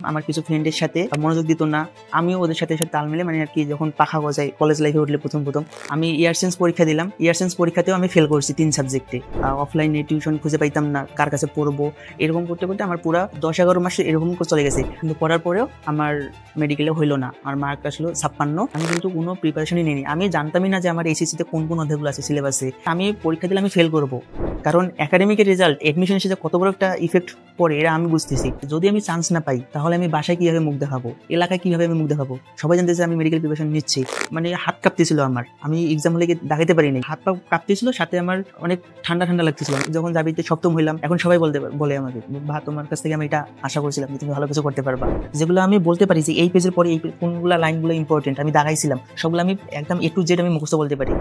আমার কিছু ফ্রেন্ডের সাথে মনোযোগ দিত না, আমিও ওদের সাথে তাল মিলে মানে আর কি যখন পাখা গজাই কলেজ লাইফে উঠলে প্রথম আমি ইয়ারসেন্স পরীক্ষা দিলাম। ইয়ারসেন্স পরীক্ষাতেও আমি ফেল করছি 3 সাবজেক্টে। অফলাইনে টিউশন খুঁজে পাইতাম না, কার কাছে পড়বো, এরকম করতে করতে আমার পুরো 10-11 মাস এরকম চলে গেছে। কিন্তু পড়ার পরেও আমার মেডিকেলে হইলো না, আমার মার্ক আসলো 56। আমি কিন্তু কোনো প্রিপারেশনই নিইনি, আমি জানতামই না যে আমার এইচএসসিতে কোন কোন অধ্যায়গুলো আছে সিলেবাসে। আমি পরীক্ষা দিলে আমি ফেল করবো, কারণ একাডেমিকের রেজাল্ট এডমিশন এসে কত বড় একটা ইফেক্ট পড়ে এটা আমি বুঝতেছি। যদি আমি চান্স না পাই তাহলে আমি বাসায় কিভাবে মুখ দেখাবো, এলাকায় কিভাবে আমি মুখ দেখাবো, সবাই জানতে যে আমি মেডিকেল প্রিপারেশন নিচ্ছি। মানে হাত কাঁপতেছিল আমার, আমি এক্সাম হলে দাগাইতে পারিনি, হাত পা কাঁপতেছিল, সাথে আমার অনেক ঠান্ডা ঠান্ডা লাগতেছিল। যখন জাবিতে সপ্তম হইলাম, এখন সবাই বলে আমাকে, বা তোমার কাছ থেকে আমি এটা আশা করছিলাম যে তুমি ভালো কিছু করতে পারবা। যেগুলো আমি বলতে পারি যে এই পেজের পরে এই কোনগুলা লাইনগুলো ইম্পর্টেন্ট আমি দাগাইছিলাম, সবগুলো আমি একদম A to Z আমি মুখস্থ বলতে পারি।